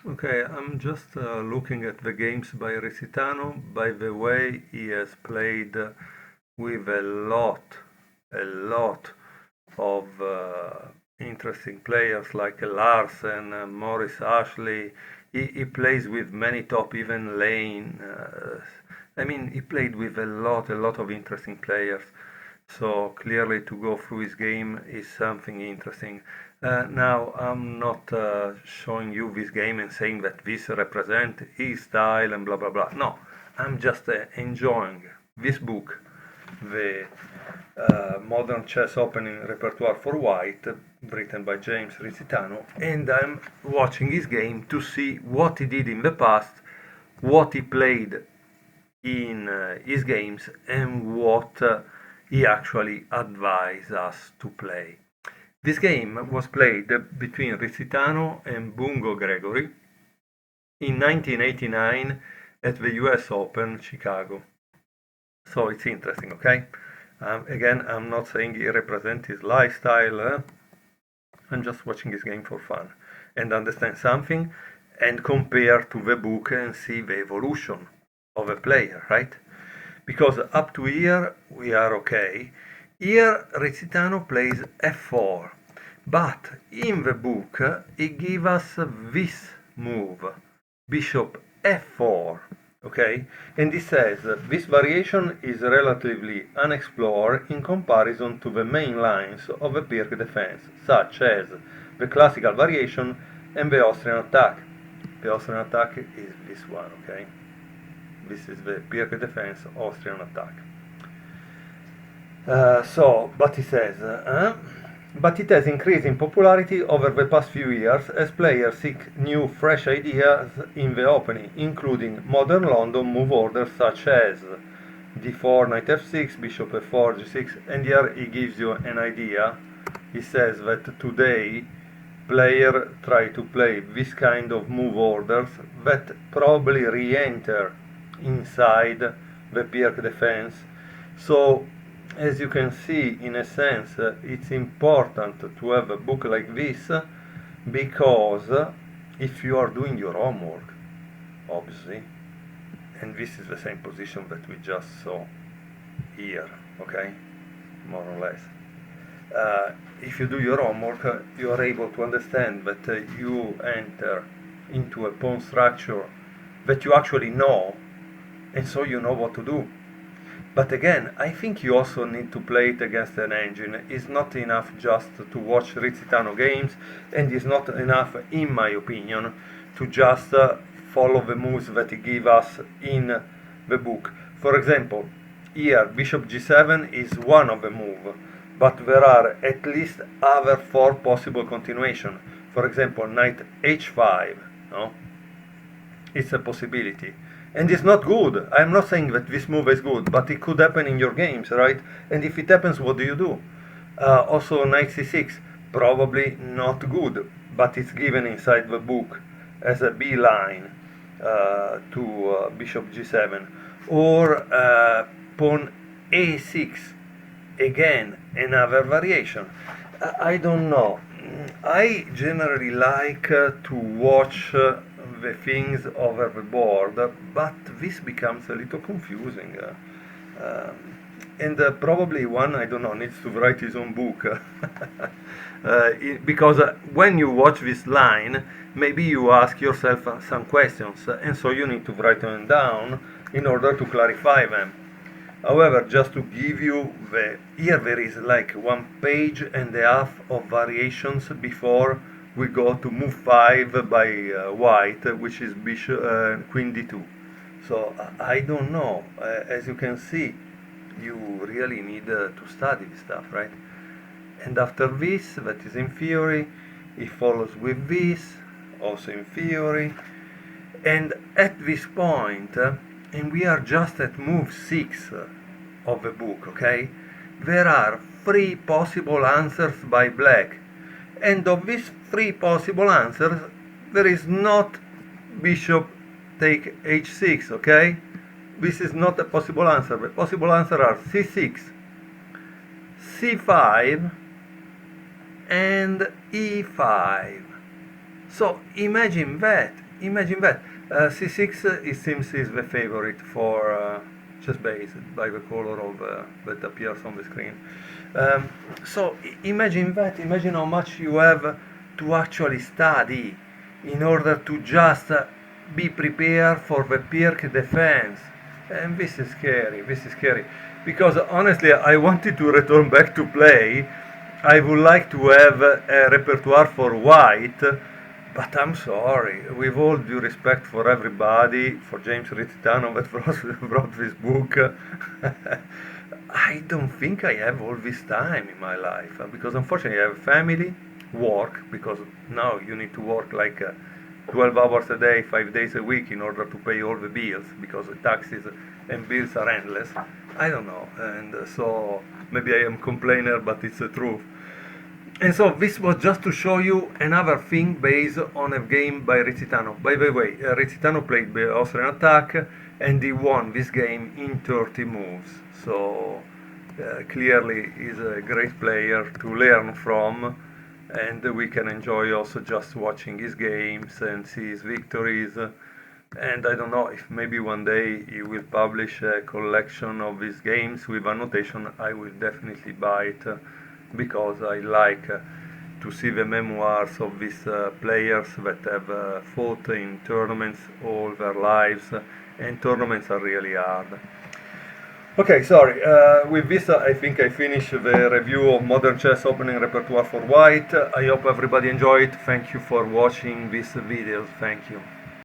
Okay, I'm just looking at the games by Rizzitano. By the way, he has played with a lot of interesting players like Larsen, Morris Ashley. He plays with many top, even Lane. I mean, he played with a lot of interesting players. So clearly, to go through his game is something interesting. Now, I'm not showing you this game and saying that this represents his style and blah blah blah. No, I'm just enjoying this book, the Modern Chess Opening Repertoire for White, written by James Rizzitano, and I'm watching his game to see what he did in the past, what he played in his games, and what he actually advised us to play. This game was played between Rizzitano and Bungo Gregory in 1989 at the US Open, Chicago. So it's interesting, okay? Again, I'm not saying he represents his lifestyle. I'm just watching this game for fun and understand something and compare to the book and see the evolution of a player, right? Because up to here we are okay. Here Rizzitano plays f4, but in the book he gives us this move, bishop f4, okay? And he says this variation is relatively unexplored in comparison to the main lines of the Pirc defense, such as the classical variation and the Austrian attack. The Austrian attack is this one, okay? This is the Pirc defense Austrian attack. But he says, but it has increased in popularity over the past few years as players seek new, fresh ideas in the opening, including modern London move orders such as d4, knight f6, bishop f4, g6, and here he gives you an idea. He says that today players try to play this kind of move orders that probably re-enter inside the Pirc defense. So as you can see, in a sense, it's important to have a book like this because if you are doing your homework, obviously, and this is the same position that we just saw here, okay, more or less. If you do your homework, you are able to understand that you enter into a pawn structure that you actually know, and so you know what to do. But again, I think you also need to play it against an engine. It's not enough just to watch Rizzitano games, and it's not enough, in my opinion, to just follow the moves that he gives us in the book. For example, here bishop g7 is one of the moves, but there are at least other four possible continuations. For example, knight h5, no? It's a possibility. And it's not good. I'm not saying that this move is good, but it could happen in your games, right? And if it happens, what do? Also, knight c6, probably not good, but it's given inside the book as a B line to bishop g7. Or pawn a6, again, another variation. I don't know. I generally like to watch the things over the board, but this becomes a little confusing. And probably one, I don't know, needs to write his own book. Because when you watch this line, maybe you ask yourself some questions, and so you need to write them down in order to clarify them. However, just to give you here there is like 1 page and a half of variations before we go to move 5 by white, which is bishop queen d2. So I don't know. As you can see, you really need to study this stuff, right? And after this, that is in theory, it follows with this, also in theory. And at this point, and we are just at move 6 of the book, okay? There are 3 possible answers by black. And of these 3 possible answers, there is not bishop take h6, okay? This is not a possible answer. The possible answers are c6, c5, and e5. So imagine that imagine that. C6, it seems, is the favorite for just based by the color of that appears on the screen. So imagine that. Imagine how much you have to actually study in order to just be prepared for the Pirc defense. And this is scary. This is scary because honestly, I wanted to return back to play. I would like to have a repertoire for white, but I'm sorry, with all due respect for everybody, for James Rizzitano that wrote this book, I don't think I have all this time in my life because unfortunately I have family, work, because now you need to work like 12 hours a day, 5 days a week in order to pay all the bills because the taxes and bills are endless. I don't know, and so maybe I am complainer, but it's the truth. And so this was just to show you another thing based on a game by Rizzitano. By the way, Rizzitano played the Austrian attack and he won this game in 30 moves. So clearly he's a great player to learn from, and we can enjoy also just watching his games and see his victories. And I don't know if maybe one day he will publish a collection of his games with annotation. I will definitely buy it because I like to see the memoirs of these players that have fought in tournaments all their lives, and tournaments are really hard. Okay, sorry. With this, I think I finish the review of Modern Chess Opening Repertoire for White. I hope everybody enjoyed. Thank you for watching these videos. Thank you.